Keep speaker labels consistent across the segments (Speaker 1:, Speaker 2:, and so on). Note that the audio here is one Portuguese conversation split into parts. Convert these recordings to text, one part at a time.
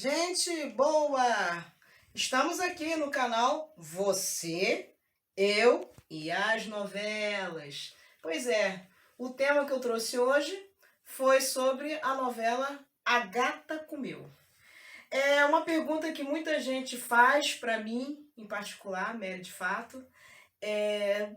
Speaker 1: Gente boa! Estamos aqui no canal Você, Eu e as Novelas. Pois é, o tema que eu trouxe hoje foi sobre a novela A Gata Comeu. É uma pergunta que muita gente faz para mim, em particular, Mary de Fato.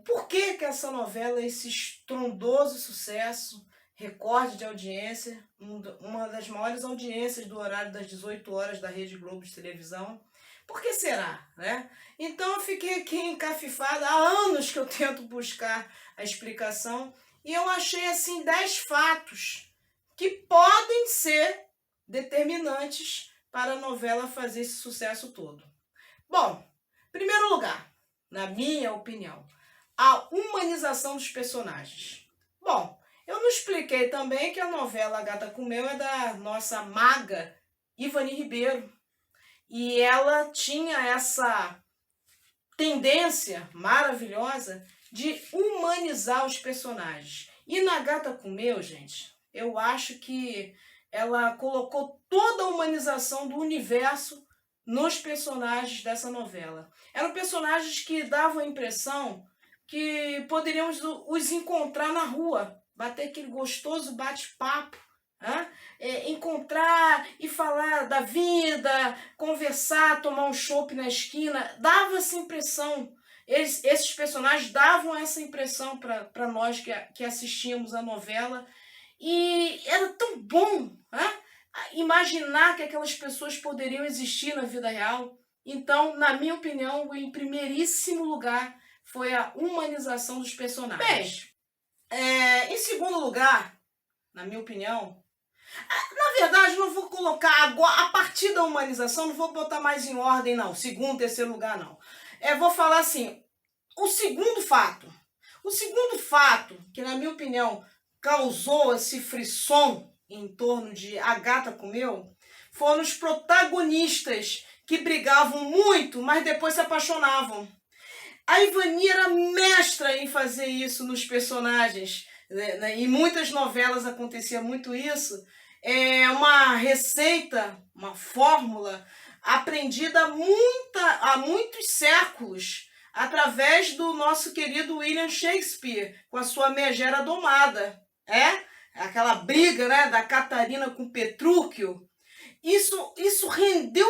Speaker 1: Por que essa novela, esse estrondoso sucesso, recorde de audiência, uma das maiores audiências do horário das 18 horas da Rede Globo de televisão? Por que será, né? Então eu fiquei aqui encafifada, há anos que eu tento buscar a explicação e eu achei assim 10 fatos que podem ser determinantes para a novela fazer esse sucesso todo. Bom, em primeiro lugar, na minha opinião, a humanização dos personagens. Bom, eu não expliquei também que a novela A Gata Comeu é da nossa maga Ivani Ribeiro. E ela tinha essa tendência maravilhosa de humanizar os personagens. E na Gata Comeu, gente, eu acho que ela colocou toda a humanização do universo nos personagens dessa novela. Eram personagens que davam a impressão que poderíamos os encontrar na rua, bater aquele gostoso bate-papo, encontrar e falar da vida, conversar, tomar um chopp na esquina. Dava essa impressão. Esses personagens davam essa impressão para nós que assistíamos a novela. E era tão bom, imaginar que aquelas pessoas poderiam existir na vida real. Então, na minha opinião, em primeiríssimo lugar, foi a humanização dos personagens. Bem, em segundo lugar, na minha opinião, na verdade, não vou colocar agora, a partir da humanização, não vou botar mais em ordem, não. Segundo, terceiro lugar, não. Vou falar assim, o segundo fato, que na minha opinião causou esse frisson em torno de A Gata Comeu, foram os protagonistas que brigavam muito, mas depois se apaixonavam. A Ivani era mestra em fazer isso nos personagens, né? Em muitas novelas acontecia muito isso. É uma receita, uma fórmula aprendida há muitos séculos, através do nosso querido William Shakespeare, com a sua Megera Domada. Aquela briga, né, da Catarina com Petrúquio. Isso rendeu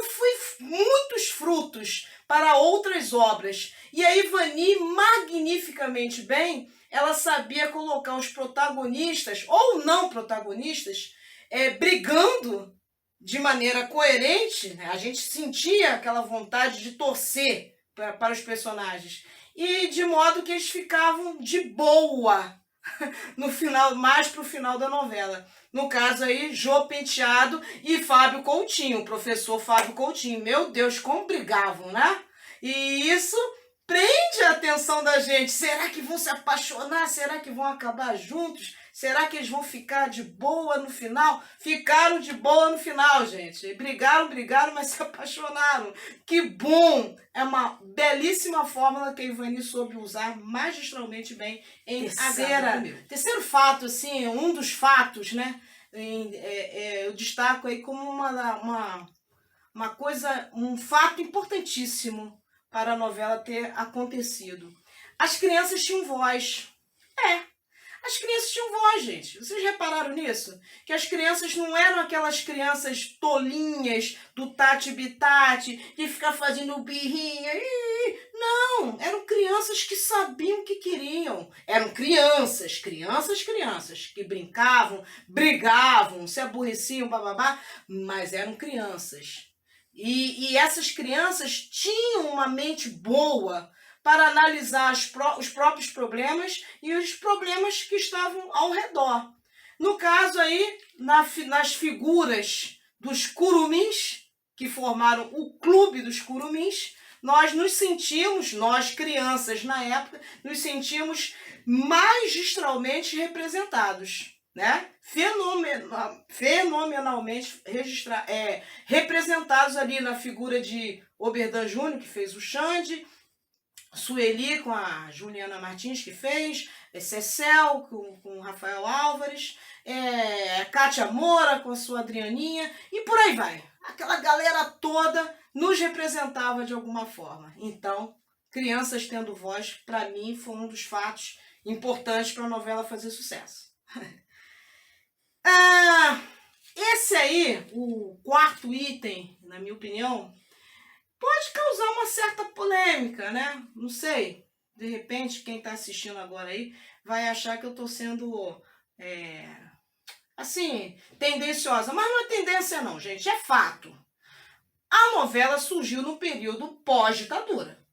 Speaker 1: muitos frutos para outras obras. E a Ivani, magnificamente bem, ela sabia colocar os protagonistas, ou não protagonistas, brigando de maneira coerente, né? A gente sentia aquela vontade de torcer para os personagens. E de modo que eles ficavam de boa no final, mais pro final da novela. No caso aí, Jô Penteado e Fábio Coutinho, o professor Fábio Coutinho. Meu Deus, como brigavam, né? E isso prende a atenção da gente. Será que vão se apaixonar? Será que vão acabar juntos? Será que eles vão ficar de boa no final? Ficaram de boa no final, gente. Brigaram, mas se apaixonaram. Que bom! É uma belíssima fórmula que a Ivani soube usar magistralmente bem em terceiro fato, assim, um dos fatos, né? Eu destaco aí como uma coisa, um fato importantíssimo para a novela ter acontecido. As crianças tinham voz. As crianças tinham voz, gente. Vocês repararam nisso? Que as crianças não eram aquelas crianças tolinhas do tati-bitati, que ficam fazendo birrinha. Não, eram crianças que sabiam o que queriam. Eram crianças, que brincavam, brigavam, se aborreciam, bababá, mas eram crianças. E essas crianças tinham uma mente boa para analisar os próprios problemas e os problemas que estavam ao redor. No caso aí, nas figuras dos curumins, que formaram o Clube dos Curumins, nós crianças na época, nos sentimos magistralmente representados, né? Fenomenalmente representados ali na figura de Oberdan Júnior, que fez o Xande, Sueli com a Juliana Martins, que fez, Cecel com Rafael Álvares, Kátia Moura com a sua Adrianinha, e por aí vai. aquela galera toda nos representava de alguma forma. Então, Crianças Tendo Voz, para mim, foi um dos fatos importantes para a novela fazer sucesso. Esse aí, o quarto item, na minha opinião, pode causar uma certa polêmica, né? Não sei. De repente, quem está assistindo agora aí vai achar que eu estou sendo, assim, tendenciosa. Mas não é tendência não, gente, é fato. A novela surgiu no período pós-ditadura.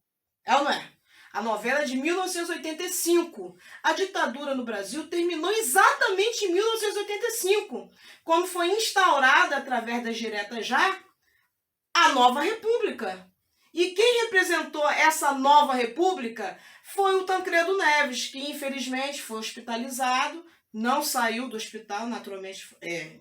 Speaker 1: É ou não é? A novela é de 1985. A ditadura no Brasil terminou exatamente em 1985, quando foi instaurada, através das diretas já, a nova república. E quem representou essa nova república foi o Tancredo Neves, que infelizmente foi hospitalizado, não saiu do hospital, naturalmente,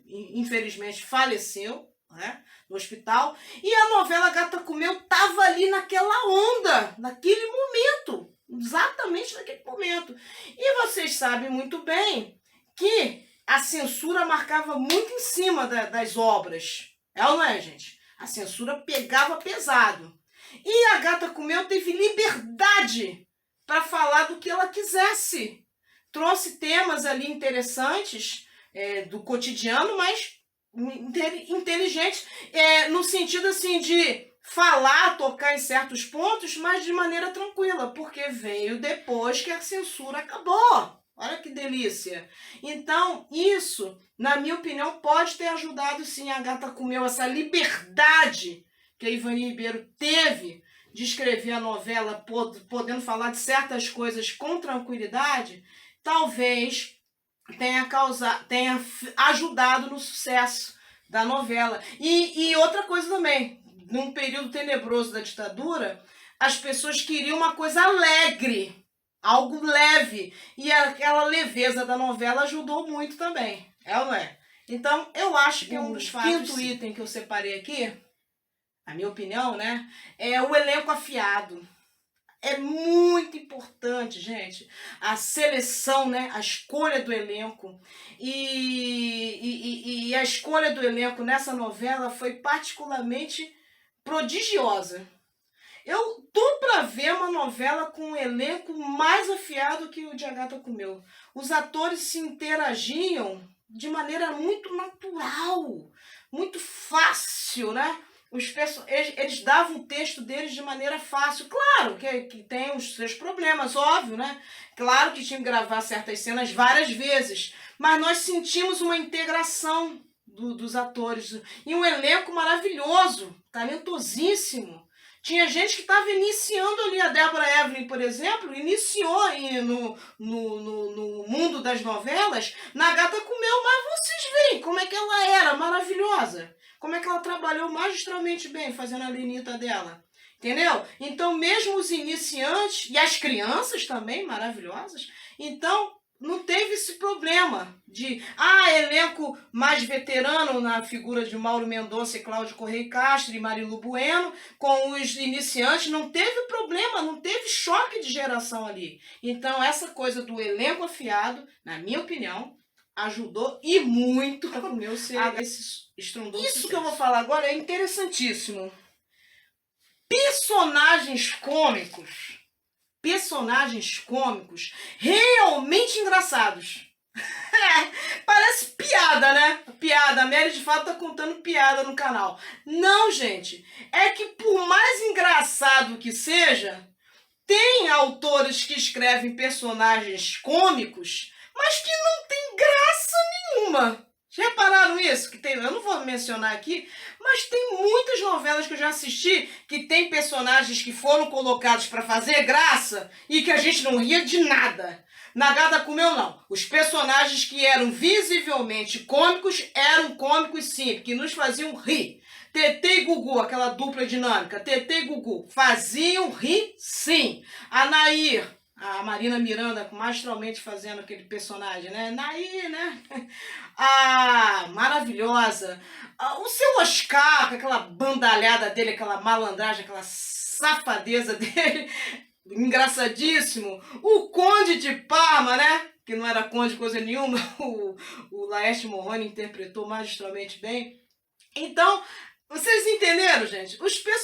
Speaker 1: infelizmente faleceu, né, no hospital. E a novela Gata Comeu estava ali naquela onda, naquele momento, exatamente naquele momento. E vocês sabem muito bem que a censura marcava muito em cima das obras. É ou não é, gente? A censura pegava pesado. E a Gata Comeu teve liberdade para falar do que ela quisesse. Trouxe temas ali interessantes do cotidiano, mas inteligentes, no sentido assim de falar, tocar em certos pontos, mas de maneira tranquila, porque veio depois que a censura acabou. Olha que delícia. Então, isso, na minha opinião, pode ter ajudado sim a Gata Comeu, essa liberdade que a Ivani Ribeiro teve de escrever a novela, podendo falar de certas coisas com tranquilidade, talvez tenha ajudado no sucesso da novela. E outra coisa também, num período tenebroso da ditadura, as pessoas queriam uma coisa alegre, algo leve, e aquela leveza da novela ajudou muito também, é ou não é? Então, eu acho que é um dos fatos. O quinto item que eu separei aqui, a minha opinião, né, é o elenco afiado. É muito importante, gente, a seleção, né, a escolha do elenco. E a escolha do elenco nessa novela foi particularmente prodigiosa. Eu tô para ver uma novela com um elenco mais afiado que o de A Gata Comeu. Os atores se interagiam de maneira muito natural, muito fácil, né? Eles davam o texto deles de maneira fácil. Claro que tem os seus problemas, óbvio, né? Claro que tinha que gravar certas cenas várias vezes, mas nós sentimos uma integração dos atores. E um elenco maravilhoso, talentosíssimo. Tinha gente que estava iniciando ali, a Débora Evelyn, por exemplo, iniciou aí no mundo das novelas, na Gata Comeu, mas vocês veem como é que ela era maravilhosa. Como é que ela trabalhou magistralmente bem fazendo a Lenita dela. Entendeu? Então, mesmo os iniciantes, e as crianças também maravilhosas, então não teve esse problema de elenco mais veterano na figura de Mauro Mendonça e Cláudio Correia Castro e Marilu Bueno, com os iniciantes, não teve problema, não teve choque de geração ali. então essa coisa do elenco afiado, na minha opinião, ajudou e muito a meu ser esse estrondoso sucesso. Isso que eu vou falar agora é interessantíssimo. Personagens cômicos realmente engraçados. Parece piada, né? Piada. A Mary de fato tá contando piada no canal. Não, gente. É que por mais engraçado que seja, tem autores que escrevem personagens cômicos, mas que não tem graça nenhuma. Já repararam isso? Eu não vou mencionar aqui, mas tem muitas novelas que eu já assisti que tem personagens que foram colocados para fazer graça e que a gente não ria de nada. Na Gata Comeu, não. Os personagens que eram visivelmente cômicos eram cômicos sim, que nos faziam rir. Tetê e Gugu, aquela dupla dinâmica, Tetê e Gugu, faziam rir sim. A Nair, a Marina Miranda magistralmente fazendo aquele personagem, né? Nair, né? Maravilhosa. O seu Oscar, com aquela bandalhada dele, aquela malandragem, aquela safadeza dele, engraçadíssimo. O Conde de Parma, né? Que não era conde coisa nenhuma, o Laerte Morrone interpretou magistralmente bem. Então, Vocês entenderam, gente?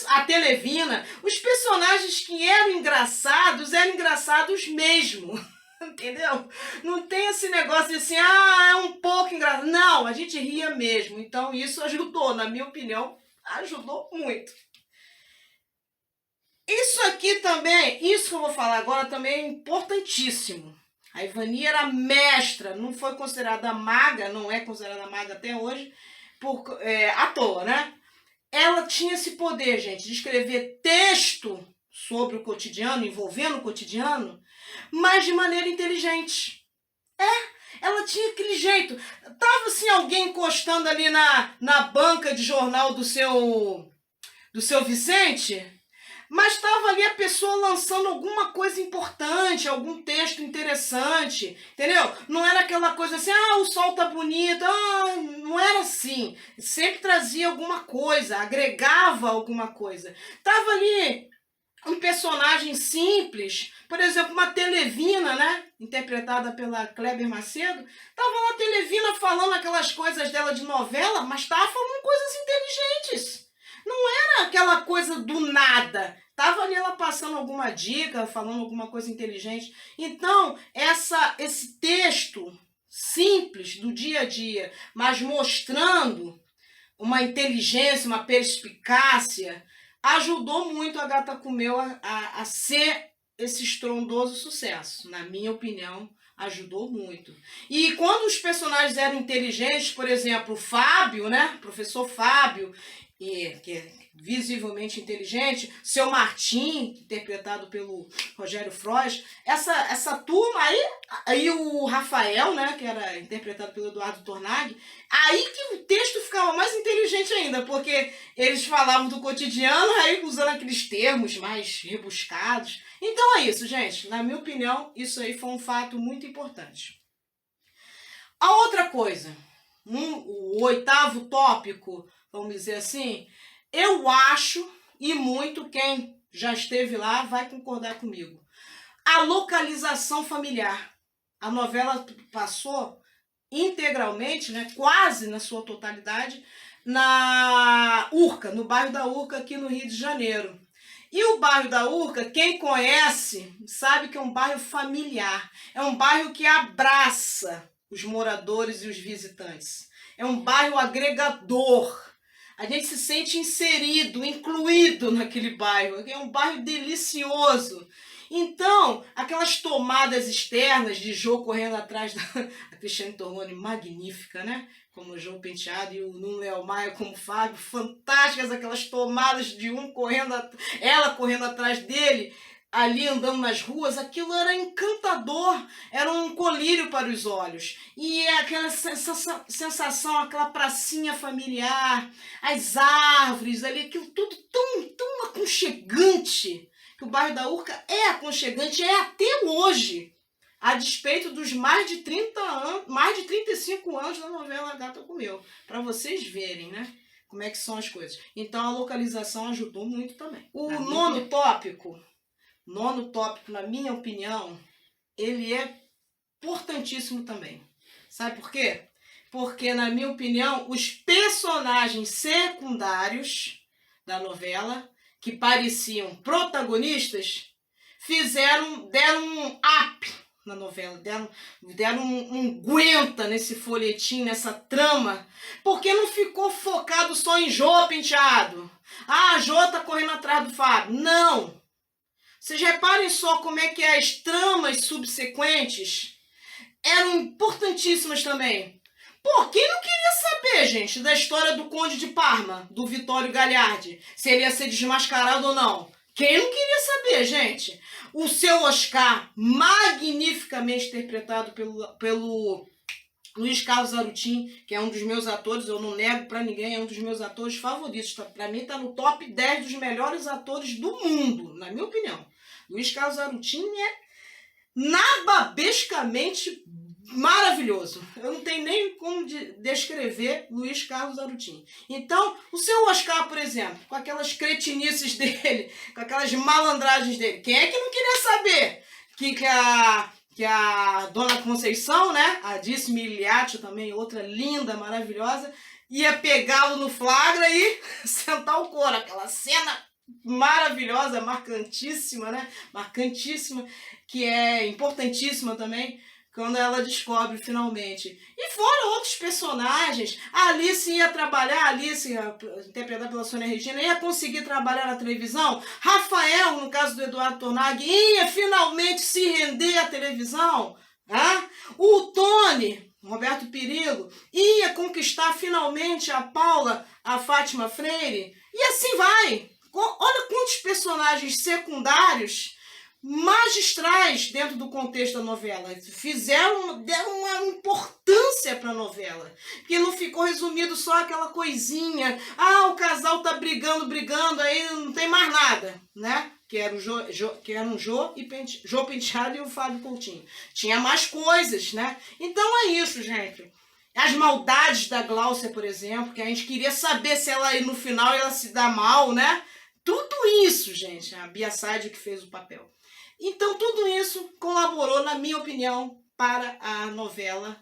Speaker 1: A Televina, os personagens que eram engraçados mesmo. Entendeu? Não tem esse negócio de assim, é um pouco engraçado. Não, a gente ria mesmo. Então isso ajudou, na minha opinião, ajudou muito. Isso aqui também, isso que eu vou falar agora também é importantíssimo. A Ivani era mestra, não foi considerada maga, não é considerada maga até hoje, à toa, né? Ela tinha esse poder, gente, de escrever texto sobre o cotidiano, envolvendo o cotidiano, mas de maneira inteligente. Ela tinha aquele jeito. Tava assim alguém encostando ali na banca de jornal do seu Vicente, mas estava ali a pessoa lançando alguma coisa importante, algum texto interessante, entendeu? Não era aquela coisa assim, o sol tá bonito, não era assim. Sempre trazia alguma coisa, agregava alguma coisa. Tava ali um personagem simples, por exemplo, uma Televina, né? Interpretada pela Kleber Macedo. Tava lá a Televina falando aquelas coisas dela de novela, mas tava falando coisas inteligentes. Não era aquela coisa do nada. Tava ali ela passando alguma dica, falando alguma coisa inteligente. Então, esse texto simples do dia a dia, mas mostrando uma inteligência, uma perspicácia, ajudou muito a Gata Comeu a ser esse estrondoso sucesso. Na minha opinião, ajudou muito. E quando os personagens eram inteligentes, por exemplo, o Fábio, né? Professor Fábio, que é visivelmente inteligente, seu Martim, interpretado pelo Rogério Frois, essa turma aí o Rafael, né, que era interpretado pelo Eduardo Tornag, aí que o texto ficava mais inteligente ainda, porque eles falavam do cotidiano, aí usando aqueles termos mais rebuscados. Então é isso, gente. Na minha opinião, isso aí foi um fato muito importante. A outra coisa, o oitavo tópico, vamos dizer assim, eu acho, e muito quem já esteve lá vai concordar comigo, a localização familiar. A novela passou integralmente, né, quase na sua totalidade, na Urca, no bairro da Urca, aqui no Rio de Janeiro. E o bairro da Urca, quem conhece, sabe que é um bairro familiar. É um bairro que abraça os moradores e os visitantes. É um bairro agregador. A gente se sente inserido, incluído naquele bairro. É um bairro delicioso. Então, aquelas tomadas externas de Jô correndo atrás da Cristiane Torlone, magnífica, né? Como o João Penteado e o Nuno Leal Maia como Fábio, fantásticas aquelas tomadas de um correndo, ela correndo atrás dele, ali andando nas ruas, aquilo era encantador, era um colírio para os olhos. E é aquela sensação, aquela pracinha familiar, as árvores ali, aquilo tudo tão aconchegante, que o bairro da Urca é aconchegante, é até hoje, a despeito dos mais de 30 anos, mais de 35 anos da novela Gata Comeu, para vocês verem, né, como é que são as coisas. Então a localização ajudou muito também. O nono tópico, na minha opinião, ele é importantíssimo também. Sabe por quê? Porque, na minha opinião, os personagens secundários da novela, que pareciam protagonistas, deram um up na novela, deram um aguenta nesse folhetim, nessa trama, porque não ficou focado só em Jô Penteado. Jô tá correndo atrás do Fábio. Não! Vocês reparem só como é que as tramas subsequentes eram importantíssimas também. Pô, quem não queria saber, gente, da história do Conde de Parma, do Vitório Gagliardi, se ele ia ser desmascarado ou não? Quem não queria saber, gente? O seu Oscar, magnificamente interpretado pelo Luiz Carlos Arutin, que é um dos meus atores, eu não nego pra ninguém, é um dos meus atores favoritos. Pra mim tá no top 10 dos melhores atores do mundo, na minha opinião. Luiz Carlos Arutin é nababescamente maravilhoso. Eu não tenho nem como descrever Luiz Carlos Arutin. Então, o seu Oscar, por exemplo, com aquelas cretinices dele, com aquelas malandragens dele, quem é que não queria saber que a Dona Conceição, né, a Dice Miliaccio também, outra linda, maravilhosa, ia pegá-lo no flagra e sentar o couro. Aquela cena maravilhosa, marcantíssima, né? Marcantíssima, que é importantíssima também, quando ela descobre finalmente. E fora outros personagens, a Alice ia trabalhar, a Alice, interpretada pela Sônia Regina, ia conseguir trabalhar na televisão. Rafael, no caso do Eduardo Tornag, ia finalmente se render à televisão. O Tony, Roberto Perillo, ia conquistar finalmente a Paula, a Fátima Freire, e assim vai. Olha quantos personagens secundários magistrais dentro do contexto da novela. Deram uma importância para a novela, que não ficou resumido só aquela coisinha, o casal tá brigando, aí não tem mais nada, né? Que eram o Jô Penteado e o Fábio Coutinho. Tinha mais coisas, né? Então é isso, gente. As maldades da Gláucia, por exemplo, que a gente queria saber se ela no final ia se dar mal, né? Tudo isso, gente, a Bia Sádio que fez o papel. Então, tudo isso colaborou, na minha opinião, para a novela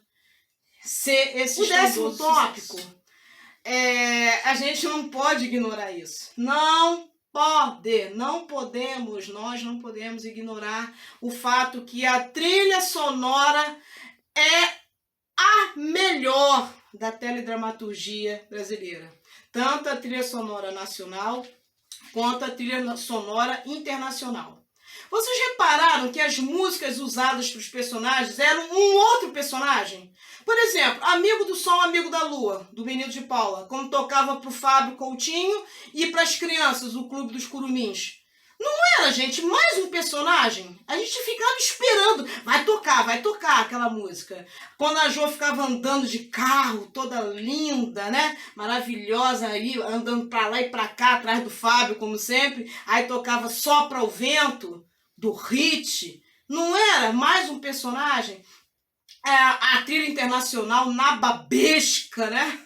Speaker 1: ser esse décimo tópico. A gente não pode ignorar isso. Não podemos, nós não podemos ignorar o fato que a trilha sonora é a melhor da teledramaturgia brasileira. Tanto a trilha sonora nacional quanto a trilha sonora internacional. Vocês repararam que as músicas usadas para os personagens eram um outro personagem? Por exemplo, Amigo do Sol, Amigo da Lua, do Menino de Paula, como tocava para o Fábio Coutinho e para as crianças, o Clube dos Curumins. Não era, gente, mais um personagem? A gente ficava esperando. Vai tocar aquela música. Quando a Jo ficava andando de carro, toda linda, né? Maravilhosa aí, andando pra lá e pra cá, atrás do Fábio, como sempre. Aí tocava Sopra o Vento, do Hit. Não era mais um personagem? A trilha internacional nababesca, né?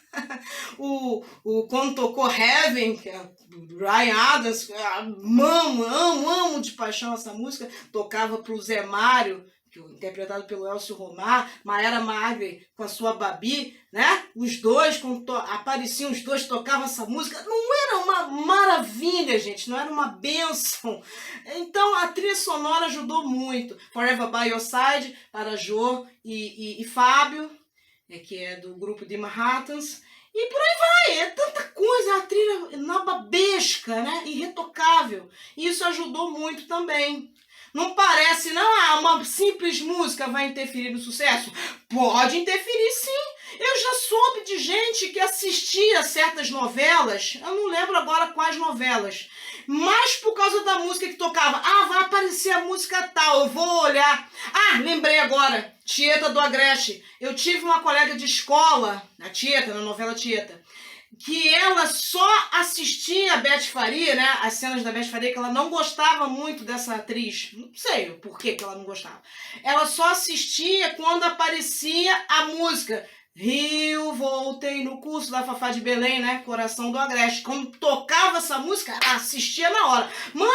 Speaker 1: Quando tocou Heaven, que é Ryan Adams, amo de paixão essa música, tocava pro Zé Mário, interpretado pelo Elcio Romar, Mayara Magre com a sua Babi, né? Os dois, quando apareciam os dois, tocavam essa música. Não era uma maravilha, gente, não era uma bênção. Então a trilha sonora ajudou muito. Forever by Your Side, para Jô e Fábio, que é do grupo de Manhattans. E por aí vai, é tanta coisa, a trilha nababesca, né? Irretocável. E isso ajudou muito também. Não parece, não, uma simples música vai interferir no sucesso? Pode interferir, sim. Eu já soube de gente que assistia certas novelas, eu não lembro agora quais novelas, mas por causa da música que tocava. Vai aparecer a música tal, eu vou olhar. Lembrei agora, Tieta do Agreste. Eu tive uma colega de escola, na Tieta, na novela Tieta, que ela só assistia a Beth Faria, né? As cenas da Beth Faria, que ela não gostava muito dessa atriz. Não sei por que ela não gostava. Ela só assistia quando aparecia a música Rio, voltei no curso da Fafá de Belém, né? Coração do Agreste. Quando tocava essa música, ela assistia na hora. Mãe,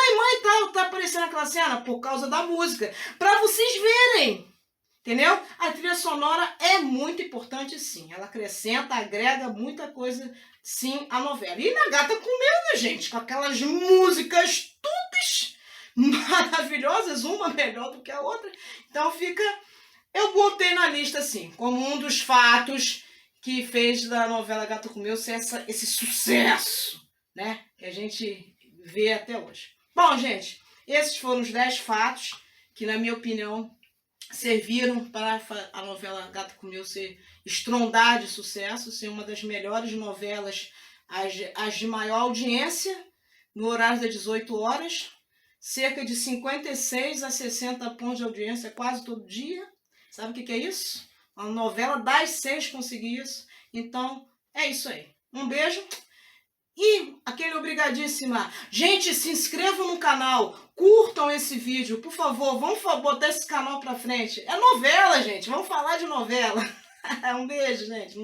Speaker 1: tá aparecendo aquela cena? Por causa da música. Pra vocês verem. Entendeu? A trilha sonora é muito importante, sim. Ela acrescenta, agrega muita coisa, sim, à novela. E na Gata com Medo, né, gente? Com aquelas músicas tupes maravilhosas, uma melhor do que a outra. Então eu botei na lista, assim, como um dos fatos que fez da novela Gata com Medo ser esse sucesso, né? Que a gente vê até hoje. Bom, gente, esses foram os 10 fatos que, na minha opinião, serviram para a novela Gata com Medo ser estrondar de sucesso, ser uma das melhores novelas, as de maior audiência, no horário das 18 horas, cerca de 56 a 60 pontos de audiência quase todo dia. Sabe o que é isso? Uma novela das 6 conseguir isso. Então, é isso aí. Um beijo. E aquele obrigadíssima. Gente, se inscrevam no canal, curtam esse vídeo, por favor, vamos botar esse canal pra frente. É novela, gente, vamos falar de novela. Um beijo, gente.